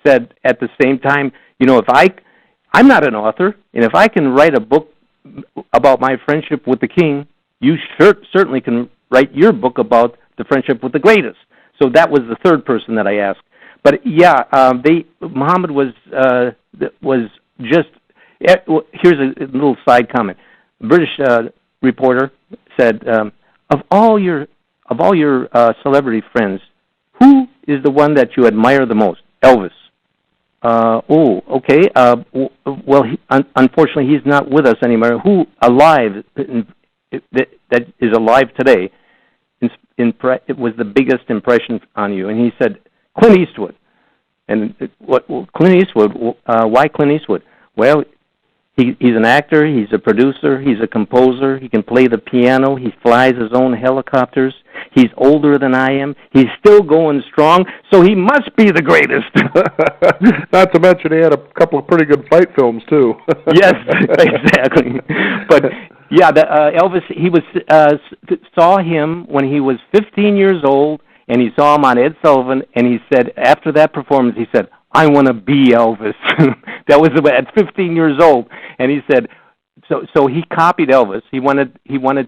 said at the same time, I'm not an author, and if I can write a book about my friendship with the King, you certainly can write your book about the friendship with the greatest. So that was the third person that I asked. But yeah, Muhammad was just. Here's a little side comment. A British reporter said, of all your celebrity friends, who is the one that you admire the most? Elvis. Okay. Well, unfortunately, he's not with us anymore. Who alive that is alive today? It was the biggest impression on you. And he said, Clint Eastwood. And Clint Eastwood? Why Clint Eastwood? Well, he's an actor, he's a producer, he's a composer, he can play the piano, he flies his own helicopters, he's older than I am, he's still going strong, so he must be the greatest. Not to mention he had a couple of pretty good fight films, too. Yes, exactly. But, yeah, Elvis, he saw him when he was 15 years old, and he saw him on Ed Sullivan, and he said, after that performance, he said, I want to be Elvis. That was at 15 years old, and he said, so he copied Elvis. He wanted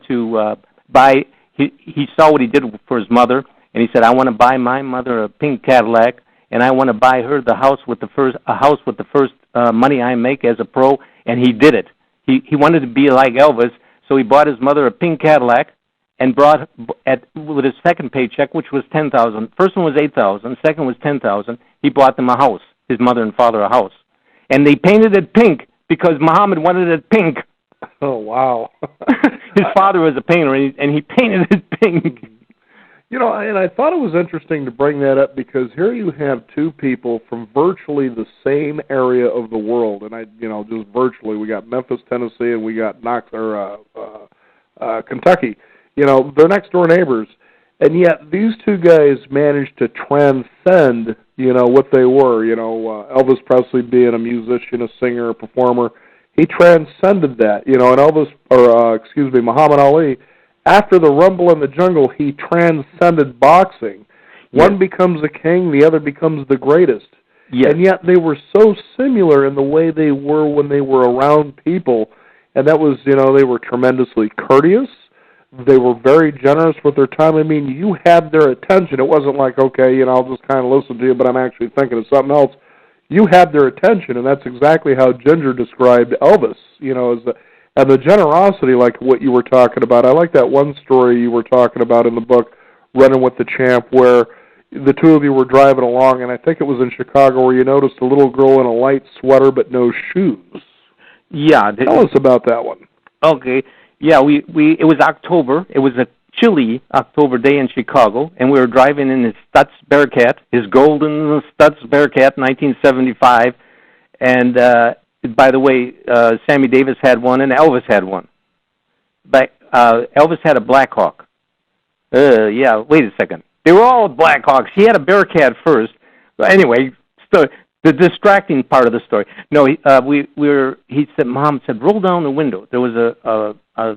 to buy. He saw what he did for his mother, and he said, I want to buy my mother a pink Cadillac, and I want to buy her a house with the first money I make as a pro, and he did it. He wanted to be like Elvis, so he bought his mother a pink Cadillac, and brought with his second paycheck, which was $10,000. First one was $8,000. Second was $10,000. He bought them a house, his mother and father a house, and they painted it pink because Muhammad wanted it pink. Oh wow! His father was a painter, and he painted it pink. And I thought it was interesting to bring that up because here you have two people from virtually the same area of the world, and just virtually, we got Memphis, Tennessee, and we got Kentucky. They're next door neighbors, and yet these two guys managed to transcend, what they were. Elvis Presley being a musician, a singer, a performer, he transcended that. And Muhammad Ali, after the Rumble in the Jungle, he transcended boxing. One becomes a king, the other becomes the greatest. Yes. And yet they were so similar in the way they were when they were around people, and that was, they were tremendously courteous. They were very generous with their time. I mean, you had their attention. It wasn't like, okay, I'll just kind of listen to you, but I'm actually thinking of something else. You had their attention, and that's exactly how Ginger described Elvis, And the generosity, like what you were talking about, I like that one story you were talking about in the book, Running with the Champ, where the two of you were driving along, and I think it was in Chicago, where you noticed a little girl in a light sweater but no shoes. Yeah. Tell us about that one. Okay. Yeah, it was October. It was a chilly October day in Chicago, and we were driving in his Stutz Bearcat, his golden Stutz Bearcat, 1975. And by the way, Sammy Davis had one, and Elvis had one. But Elvis had a Black Hawk. Yeah, wait a second. They were all Black Hawks. He had a Bearcat first. But anyway, the distracting part of the story. No, he said, Mom said, roll down the window. There was a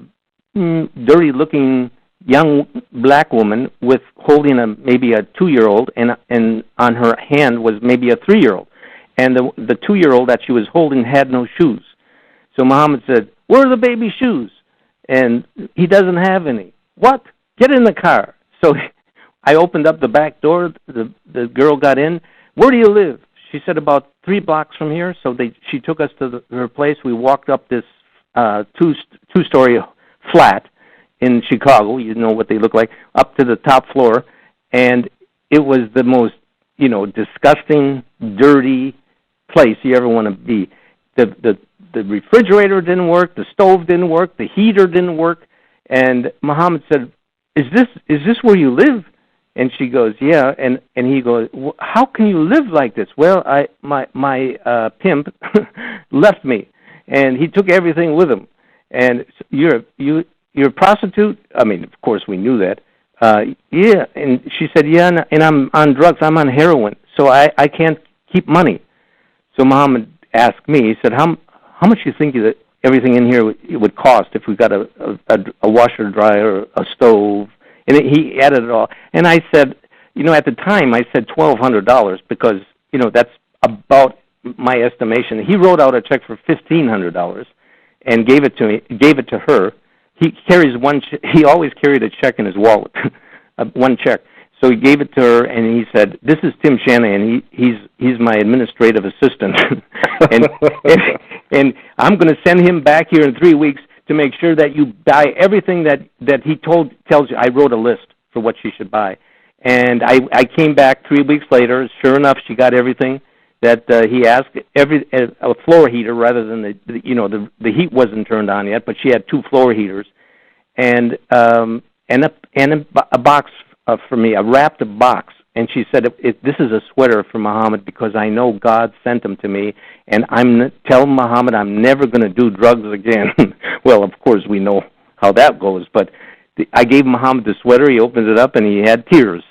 dirty-looking young black woman holding maybe a 2-year-old, and on her hand was maybe a 3-year-old. And the 2-year-old that she was holding had no shoes. So Muhammad said, where are the baby shoes? And he doesn't have any. What? Get in the car. So I opened up the back door. The girl got in. Where do you live? She said, about 3 blocks from here. So she took us to her place. We walked up this two-story flat in Chicago. You know what they look like, up to the top floor. And it was the most, disgusting, dirty place you ever want to be. The refrigerator didn't work. The stove didn't work. The heater didn't work. And Muhammad said, is this where you live? And she goes, yeah. And he goes, how can you live like this? Well, my pimp left me, and he took everything with him. And you're a prostitute? I mean, of course we knew that. Yeah. And she said, yeah, and I'm on drugs. I'm on heroin, so I can't keep money. So Muhammad asked me. He said, how much do you think that everything in here would cost if we got a washer, dryer, a stove? And he added it all. And I said, at the time, I said $1,200 because, that's about my estimation. He wrote out a check for $1,500 and gave it to her. He carries he always carried a check in his wallet, one check. So he gave it to her, and he said, this is Tim Shanahan. He's my administrative assistant. and I'm going to send him back here in 3 weeks to make sure that you buy everything that he tells you. I wrote a list for what she should buy. And I came back 3 weeks later. Sure enough, she got everything that he asked. A floor heater rather than the heat wasn't turned on yet, but she had 2 floor heaters, and a box for me, a wrapped box. And she said, this is a sweater for Muhammad because I know God sent him to me, and tell Muhammad I'm never going to do drugs again. Well, of course, we know how that goes, but I gave Muhammad the sweater, he opened it up, and he had tears.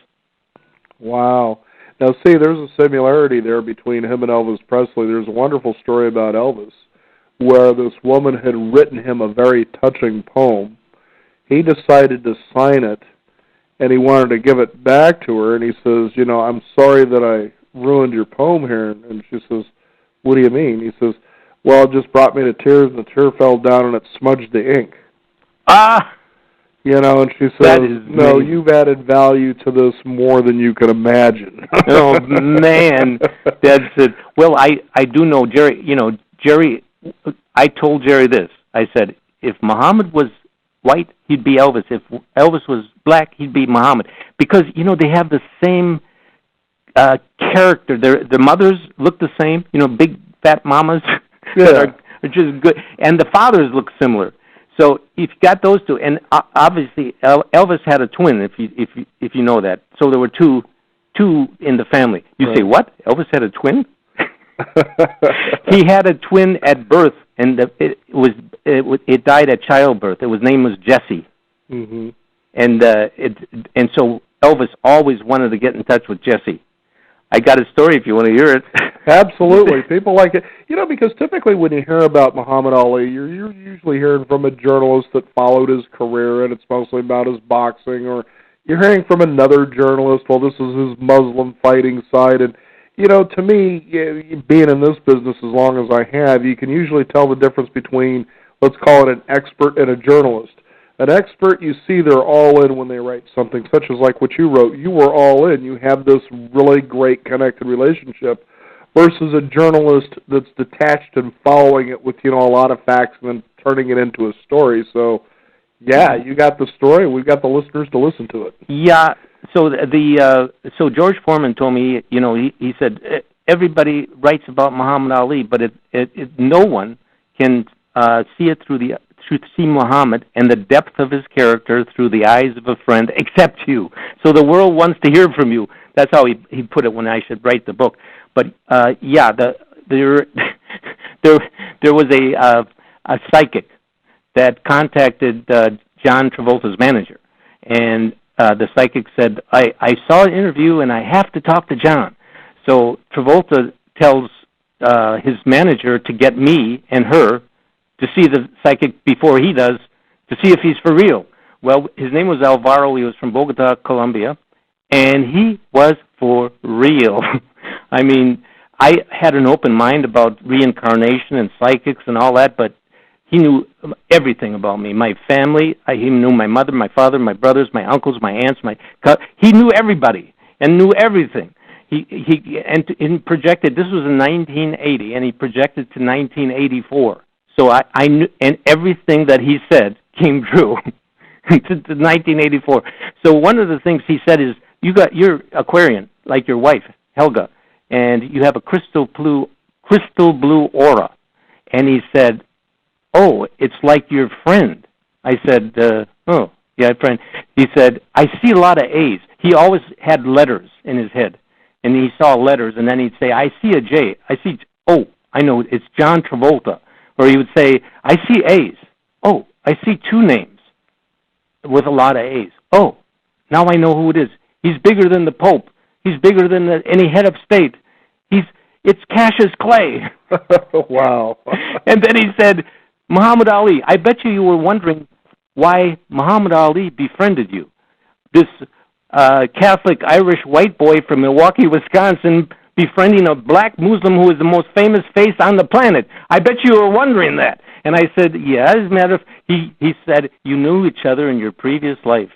Wow. Now, see, there's a similarity there between him and Elvis Presley. There's a wonderful story about Elvis where this woman had written him a very touching poem. He decided to sign it, and he wanted to give it back to her, and he says, I'm sorry that I ruined your poem here. And she says, what do you mean? He says, well, it just brought me to tears, and the tear fell down, and it smudged the ink. Ah! And she says, no, you've added value to this more than you can imagine. Oh, man. That's it. Well, I do know Jerry, Jerry, I told Jerry this. I said, if Muhammad was white, he'd be Elvis. If Elvis was black, he'd be Muhammad. Because, they have the same character. Their mothers look the same, big fat mamas that are just good. And the fathers look similar. So if you got those two, and obviously Elvis had a twin, if you know that. So there were two in the family. You say, what? Elvis had a twin? He had a twin at birth, and it died at childbirth. His name was Jesse. Mm-hmm. And so Elvis always wanted to get in touch with Jesse. I got a story if you want to hear it. Absolutely. People like it. Because typically when you hear about Muhammad Ali, you're usually hearing from a journalist that followed his career, and it's mostly about his boxing, or you're hearing from another journalist, well, this is his Muslim fighting side. And, to me, being in this business as long as I have, you can usually tell the difference between, let's call it an expert and a journalist. An expert, you see they're all in when they write something, such as like what you wrote. You were all in. You have this really great connected relationship. versus a journalist that's detached and following it with, a lot of facts and then turning it into a story. So, yeah, you got the story. We've got the listeners to listen to it. Yeah. So so George Foreman told me, he said everybody writes about Muhammad Ali, but no one can see it see Muhammad and the depth of his character through the eyes of a friend, except you. So the world wants to hear from you. That's how he put it when I should write the book. But there was a psychic that contacted John Travolta's manager, and the psychic said, I saw an interview and I have to talk to John. So Travolta tells his manager to get me and her to see the psychic before he does, to see if he's for real. Well, his name was Alvaro. He was from Bogota, Colombia, and he was for real. I mean, I had an open mind about reincarnation and psychics and all that, but he knew everything about me, my family. He knew my mother, my father, my brothers, my uncles, my aunts, he knew everybody and knew everything. He projected, this was in 1980, and he projected to 1984. So I knew, and everything that he said came true to 1984. So one of the things he said is, you're Aquarian, like your wife, Helga, and you have a crystal blue aura. And he said, oh, it's like your friend. I said, oh, yeah, friend. He said, I see a lot of A's. He always had letters in his head, and he saw letters, and then he'd say, I see a J. Oh, I know, it's John Travolta. Or he would say, I see A's. Oh, I see two names with a lot of A's. Oh, now I know who it is. He's bigger than the Pope. He's bigger than any head of state. It's Cassius Clay. Wow. And then he said, Muhammad Ali, I bet you were wondering why Muhammad Ali befriended you. This Catholic Irish white boy from Milwaukee, Wisconsin, befriending a black Muslim who is the most famous face on the planet. I bet you were wondering that. And I said, yeah, as a matter of he said, you knew each other in your previous life.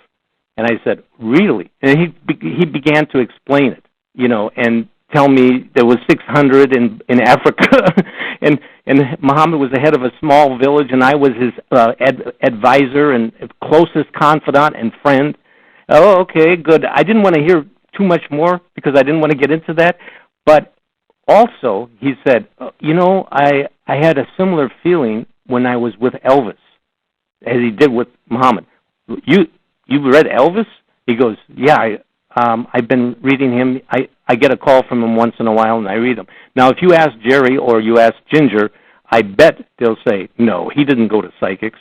And I said, really? And he began to explain it, and tell me there was 600 in Africa, and Muhammad was the head of a small village, and I was his advisor and closest confidant and friend. Oh, okay, good. I didn't want to hear too much more because I didn't want to get into that. But also, he said, I had a similar feeling when I was with Elvis, as he did with Muhammad. You read Elvis? He goes, yeah, I've been reading him. I get a call from him once in a while, and I read them. Now, if you ask Jerry or you ask Ginger, I bet they'll say, no, he didn't go to psychics.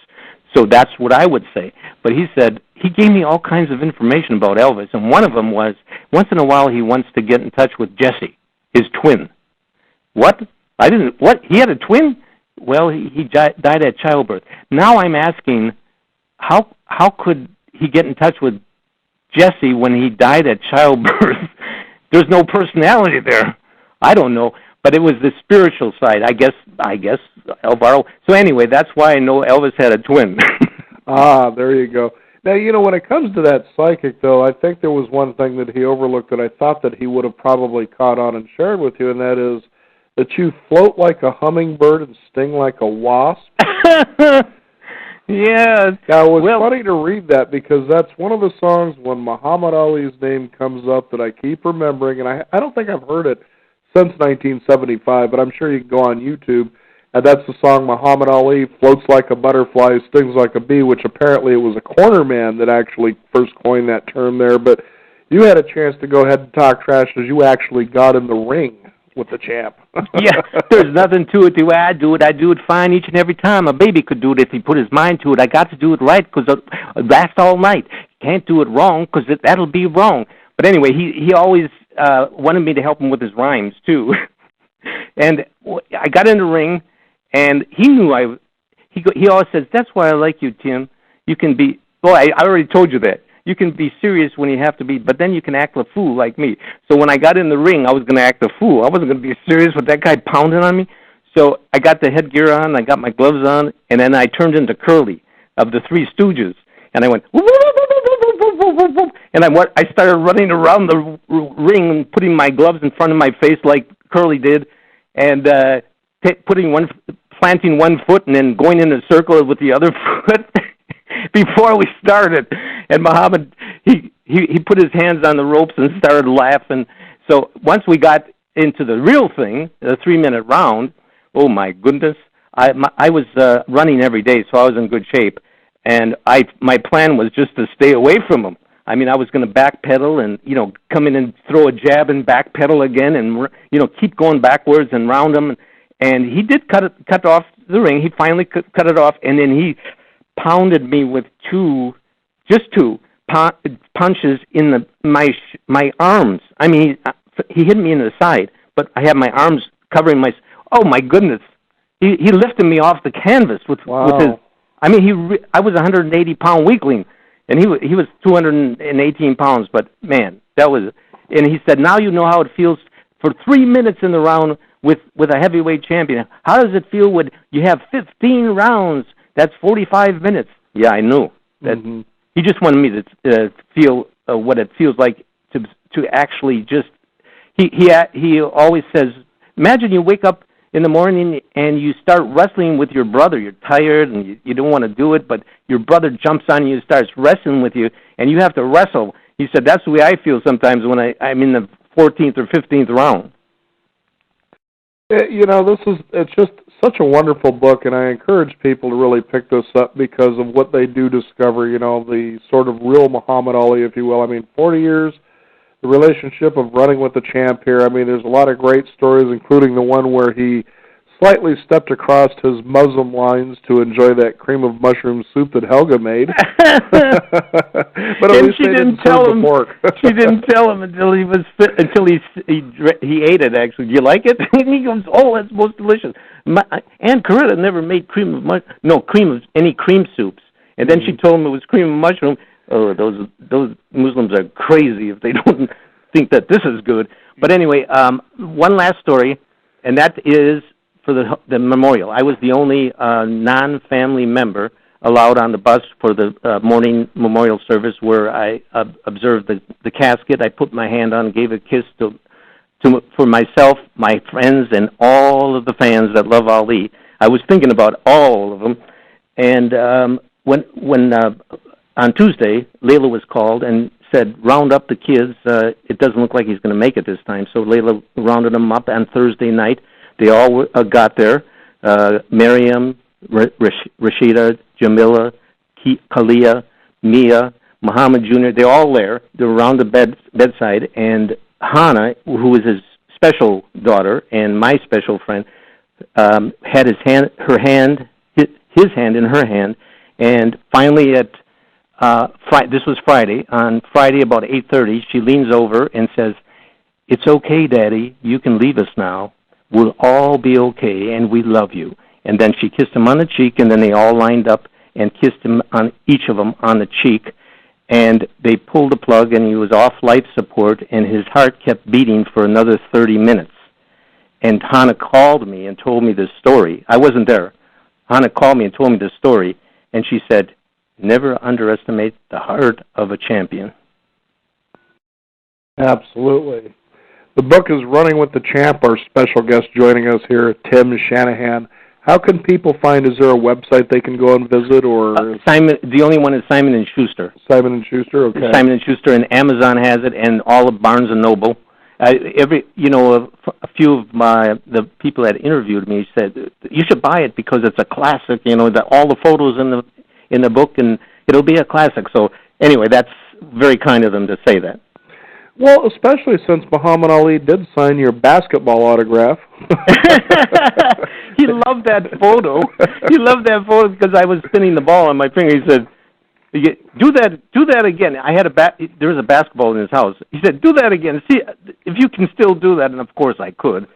So that's what I would say. But he said, he gave me all kinds of information about Elvis, and one of them was, once in a while he wants to get in touch with Jesse, his twin. What? He had a twin? Well, he died at childbirth. Now I'm asking, how could he get in touch with Jesse when he died at childbirth? There's no personality there. I don't know, but it was the spiritual side, I guess, Alvaro. So anyway, that's why I know Elvis had a twin. There you go. Now, when it comes to that psychic, though, I think there was one thing that he overlooked that I thought that he would have probably caught on and shared with you, and that is that you float like a hummingbird and sting like a wasp. Yeah. Now, it's funny to read that because that's one of the songs when Muhammad Ali's name comes up that I keep remembering, and I don't think I've heard it since 1975, but I'm sure you can go on YouTube, and that's the song Muhammad Ali floats like a butterfly, stings like a bee, which apparently it was a corner man that actually first coined that term there, but you had a chance to go ahead and talk trash as you actually got in the ring with the champ. Yeah, there's nothing to it. The way I do it fine each and every time. A baby could do it if he put his mind to it. I got to do it right because it lasts all night. Can't do it wrong because that'll be wrong. But anyway, he always wanted me to help him with his rhymes, too. And I got in the ring, and he knew he always says, that's why I like you, Tim. You can be, I already told you that. You can be serious when you have to be, but then you can act a fool like me. So when I got in the ring, I was going to act a fool. I wasn't going to be serious with that guy pounding on me. So I got the headgear on, I got my gloves on, and then I turned into Curly of the Three Stooges. And I went, and I started running around the ring and putting my gloves in front of my face like Curly did, and planting one foot and then going in a circle with the other foot before we started. And Muhammad, he put his hands on the ropes and started laughing. So once we got into the real thing, the 3-minute round, oh my goodness, I was running every day, so I was in good shape. And my plan was just to stay away from him. I mean, I was going to backpedal and, come in and throw a jab and backpedal again and, keep going backwards and round him. And he did cut off the ring. He finally cut it off, and then he pounded me with two punches in my arms. I mean, he hit me in the side, but I had my arms covering my... Oh, my goodness. He lifted me off the canvas with his... I mean, I was a 180-pound weakling, and he was 218 pounds, but, man, that was... And he said, now you know how it feels for 3 minutes in the round with a heavyweight champion. How does it feel when you have 15 rounds? That's 45 minutes. Yeah, I knew. That He just wanted me to feel what it feels like to actually just... He always says, imagine you wake up in the morning and you start wrestling with your brother. You're tired and you don't want to do it, but your brother jumps on you and starts wrestling with you, and you have to wrestle. He said, that's the way I feel sometimes when I'm in the 14th or 15th round. It's just such a wonderful book, and I encourage people to really pick this up because of what they do discover, the sort of real Muhammad Ali, if you will. I mean, 40 years, the relationship of running with the champ here. I mean, there's a lot of great stories, including the one where he slightly stepped across his Muslim lines to enjoy that cream of mushroom soup that Helga made. But at least she didn't tell him. She didn't tell him until he ate it. Actually, do you like it? And he goes, "Oh, that's most delicious." Aunt Coretta never made cream of any cream soups. And then she told him it was cream of mushroom. Oh, those Muslims are crazy if they don't think that this is good. But anyway, one last story, and that is for the memorial. I was the only non-family member allowed on the bus for the morning memorial service where I observed the casket. I put my hand on and gave a kiss for myself, my friends, and all of the fans that love Ali. I was thinking about all of them. And when on Tuesday, Layla was called and said, round up the kids. It doesn't look like he's going to make it this time. So Layla rounded them up on Thursday night. They all got there. Miriam, Rashida, Jamila, Kalia, Mia, Muhammad Jr., they're all there. They're around the bedside. And Hannah, who was his special daughter and my special friend, had his hand in her hand. And finally at this was Friday. On Friday about 8:30, she leans over and says, "It's okay, Daddy. You can leave us now. We'll all be okay, and we love you." And then she kissed him on the cheek, and then they all lined up and kissed him on each of them on the cheek. And they pulled the plug, and he was off life support, and his heart kept beating for another 30 minutes. And Hannah called me and told me this story. I wasn't there. Hannah called me and told me this story, and she said, "Never underestimate the heart of a champion." Absolutely. The book is Running with the Champ. Our special guest joining us here, Tim Shanahan. How can people find? Is there a website they can go and visit, or Simon? The only one is Simon and Schuster. Simon and Schuster, okay. Simon and Schuster, and Amazon has it, and all of Barnes and Noble. A few of the people that interviewed me said you should buy it because it's a classic. All the photos in the book, and it'll be a classic. So anyway, that's very kind of them to say that. Well, especially since Muhammad Ali did sign your basketball autograph. He loved that photo. He loved that photo because I was spinning the ball on my finger. He said, "Do that again." I had there was a basketball in his house. He said, "Do that again. See if you can still do that." And of course I could.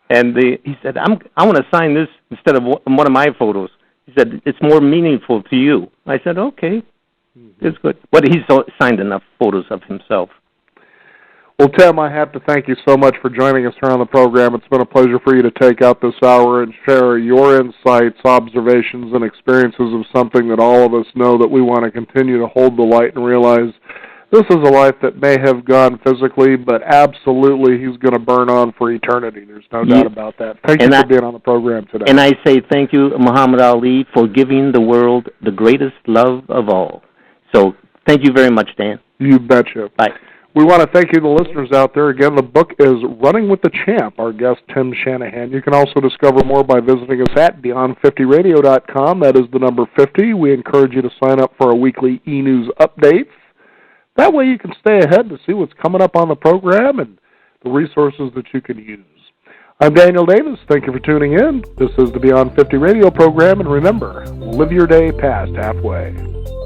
And he said, "I want to sign this instead of one of my photos." He said, "It's more meaningful to you." I said, "Okay, it's good." But he's signed enough photos of himself. Well, Tim, I have to thank you so much for joining us here on the program. It's been a pleasure for you to take out this hour and share your insights, observations, and experiences of something that all of us know that we want to continue to hold the light and realize This is a life that may have gone physically, but absolutely he's going to burn on for eternity. There's no doubt about that. Thank you for being on the program today. And I say thank you, Muhammad Ali, for giving the world the greatest love of all. So thank you very much, Dan. You betcha. Bye. We want to thank you, the listeners out there. Again, the book is Running with the Champ, our guest, Tim Shanahan. You can also discover more by visiting us at beyond50radio.com. That is the number 50. We encourage you to sign up for our weekly e-news updates. That way you can stay ahead to see what's coming up on the program and the resources that you can use. I'm Daniel Davis. Thank you for tuning in. This is the Beyond 50 radio program, and remember, live your day past halfway.